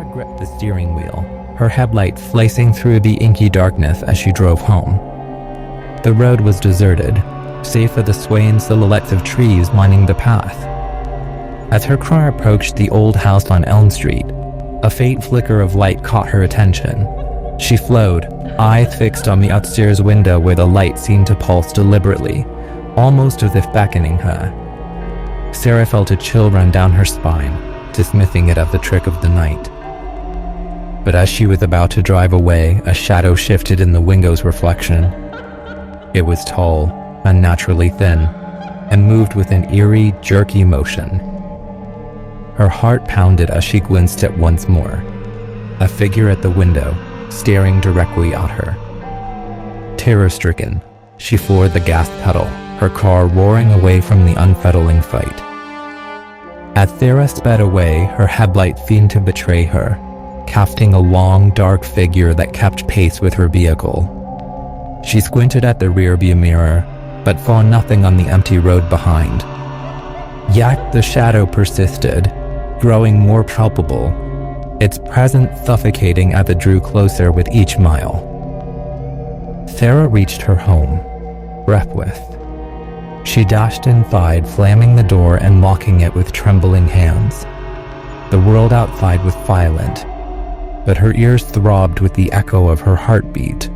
gripped the steering wheel, her headlights slicing through the inky darkness as she drove home. The road was deserted, save for the swaying silhouettes of trees lining the path. As her car approached the old house on Elm Street, a faint flicker of light caught her attention. She flowed, eyes fixed on the upstairs window where the light seemed to pulse deliberately, almost as if beckoning her. Sarah felt a chill run down her spine, dismissing it as a trick of the night. But as she was about to drive away, a shadow shifted in the window's reflection. It was tall, unnaturally thin, and moved with an eerie, jerky motion. Her heart pounded as she glimpsed it once more. A figure at the window, staring directly at her. Terror-stricken, she floored the gas pedal, her car roaring away from the unsettling sight. As Sarah sped away, her headlights seemed to betray her, casting a long, dark figure that kept pace with her vehicle. She squinted at the rearview mirror, but saw nothing on the empty road behind. Yet the shadow persisted, growing more palpable, its presence suffocating as it drew closer with each mile. Sarah reached her home, breathless. She dashed inside, slamming the door and locking it with trembling hands. The world outside was silent, but her ears throbbed with the echo of her heartbeat.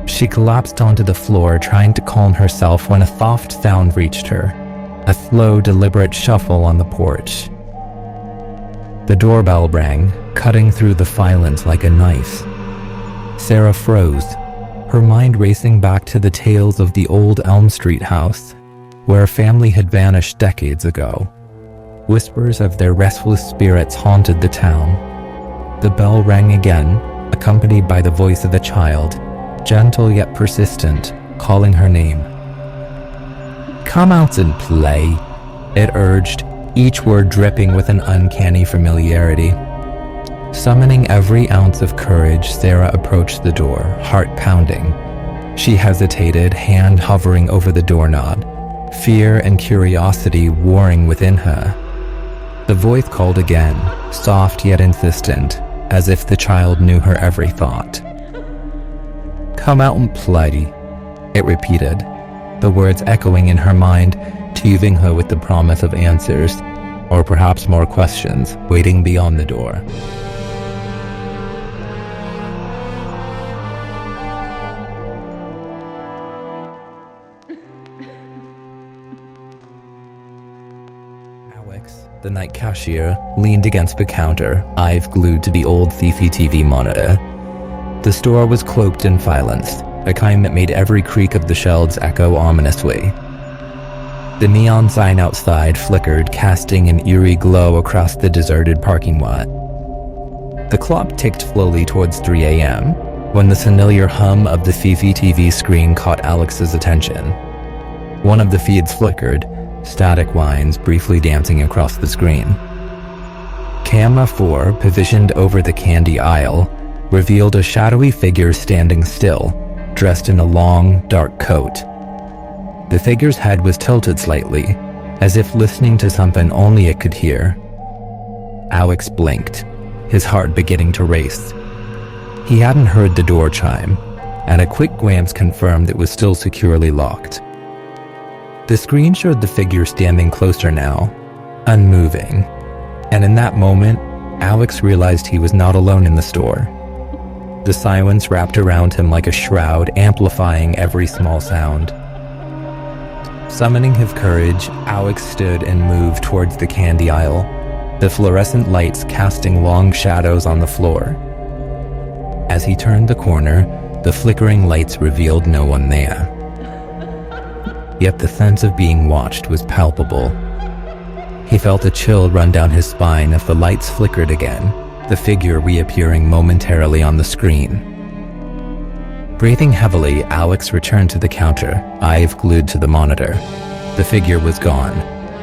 She collapsed onto the floor, trying to calm herself when a soft sound reached her, a slow, deliberate shuffle on the porch. The doorbell rang, cutting through the silence like a knife. Sarah froze, her mind racing back to the tales of the old Elm Street house, where a family had vanished decades ago. Whispers of their restless spirits haunted the town. The bell rang again, accompanied by the voice of a child, gentle yet persistent, calling her name. "Come out and play," it urged, each word dripping with an uncanny familiarity. Summoning every ounce of courage, Sarah approached the door, heart pounding. She hesitated, hand hovering over the doorknob, fear and curiosity warring within her. The voice called again, soft yet insistent, as if the child knew her every thought. "Come out and play," it repeated, the words echoing in her mind, teasing her with the promise of answers, or perhaps more questions, waiting beyond the door. Alex, the night cashier, leaned against the counter, eyes glued to the old CCTV monitor. The store was cloaked in silence, a kind that made every creak of the shelves echo ominously. The neon sign outside flickered, casting an eerie glow across the deserted parking lot. The clock ticked slowly towards 3 a.m., when the familiar hum of the CCTV screen caught Alex's attention. One of the feeds flickered, static lines briefly dancing across the screen. Camera 4, positioned over the candy aisle, revealed a shadowy figure standing still, dressed in a long, dark coat. The figure's head was tilted slightly, as if listening to something only it could hear. Alex blinked, his heart beginning to race. He hadn't heard the door chime, and a quick glance confirmed it was still securely locked. The screen showed the figure standing closer now, unmoving, and in that moment, Alex realized he was not alone in the store. The silence wrapped around him like a shroud, amplifying every small sound. Summoning his courage, Alex stood and moved towards the candy aisle, the fluorescent lights casting long shadows on the floor. As he turned the corner, the flickering lights revealed no one there. Yet the sense of being watched was palpable. He felt a chill run down his spine as the lights flickered again, the figure reappearing momentarily on the screen. Breathing heavily, Alex returned to the counter, eyes glued to the monitor. The figure was gone,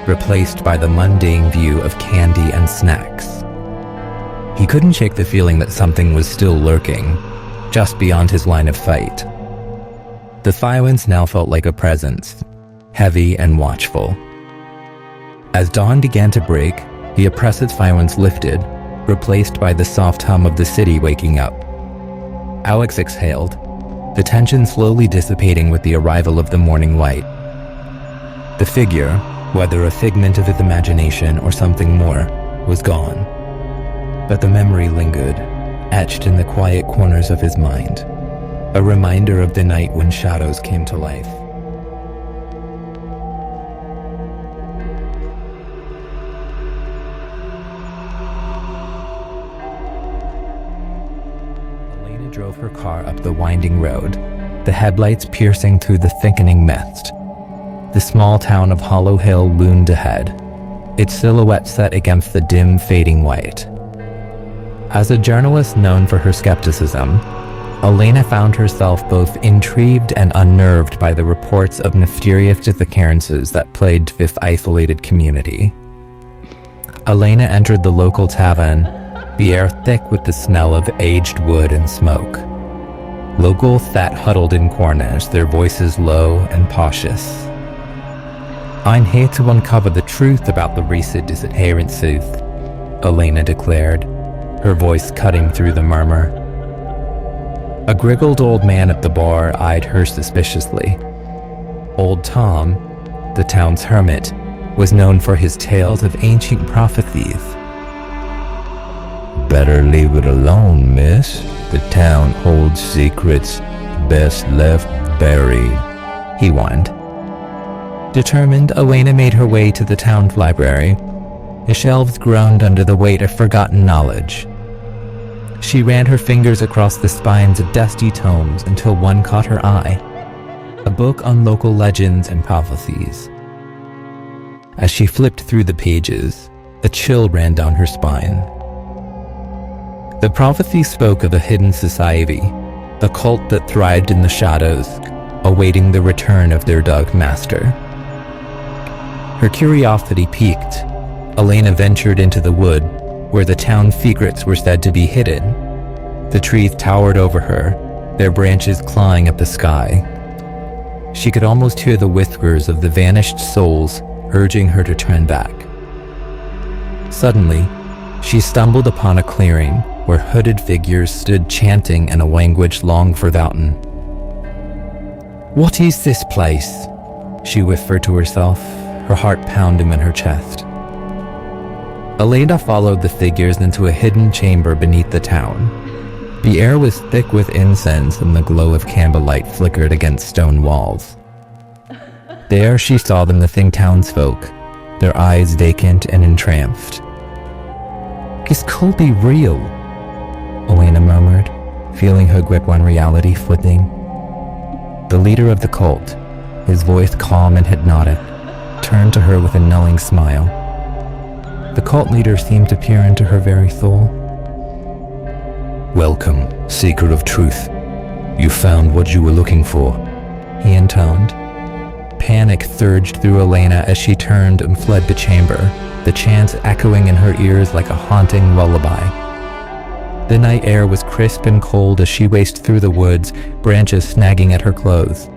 replaced by the mundane view of candy and snacks. He couldn't shake the feeling that something was still lurking, just beyond his line of sight. The silence now felt like a presence, heavy and watchful. As dawn began to break, the oppressive silence lifted, replaced by the soft hum of the city waking up. Alex exhaled, the tension slowly dissipating with the arrival of the morning light. The figure, whether a figment of his imagination or something more, was gone. But the memory lingered, etched in the quiet corners of his mind, a reminder of the night when shadows came to life. Elena drove her car up the winding road, the headlights piercing through the thickening mist. The small town of Hollow Hill loomed ahead, its silhouette set against the dim, fading white. As a journalist known for her skepticism, Elena found herself both intrigued and unnerved by the reports of mysterious disappearances that plagued this isolated community. Elena entered the local tavern, the air thick with the smell of aged wood and smoke. Locals sat huddled in corners, their voices low and cautious. "I'm here to uncover the truth about the recent disappearances," Elena declared, her voice cutting through the murmur. A grizzled old man at the bar eyed her suspiciously. Old Tom, the town's hermit, was known for his tales of ancient prophecies. "Better leave it alone, miss. The town holds secrets best left buried," he warned. Determined, Elena made her way to the town's library. The shelves groaned under the weight of forgotten knowledge. She ran her fingers across the spines of dusty tomes until one caught her eye, a book on local legends and prophecies. As she flipped through the pages, a chill ran down her spine. The prophecy spoke of a hidden society, a cult that thrived in the shadows, awaiting the return of their dark master. Her curiosity piqued. Elena ventured into the wood, where the town's secrets were said to be hidden. The trees towered over her, their branches clawing at the sky. She could almost hear the whispers of the vanished souls urging her to turn back. Suddenly, she stumbled upon a clearing where hooded figures stood chanting in a language long forgotten. "What is this place?" she whispered to herself, her heart pounding in her chest. Elena followed the figures into a hidden chamber beneath the town. The air was thick with incense and the glow of candlelight flickered against stone walls. There she saw the missing townsfolk, their eyes vacant and entranced. "This can't be real," Elena murmured, feeling her grip on reality slipping. The leader of the cult, his voice calm and hypnotic, turned to her with a knowing smile. The cult leader seemed to peer into her very soul. "Welcome, seeker of truth. You found what you were looking for," he intoned. Panic surged through Elena as she turned and fled the chamber, the chants echoing in her ears like a haunting lullaby. The night air was crisp and cold as she raced through the woods, branches snagging at her clothes.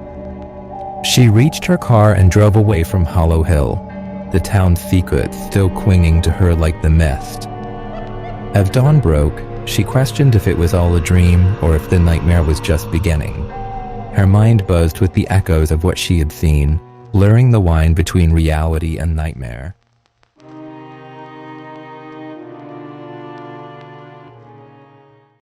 She reached her car and drove away from Hollow Hill, the town's secrets still clinging to her like the mist. As dawn broke, she questioned if it was all a dream or if the nightmare was just beginning. Her mind buzzed with the echoes of what she had seen, blurring the line between reality and nightmare.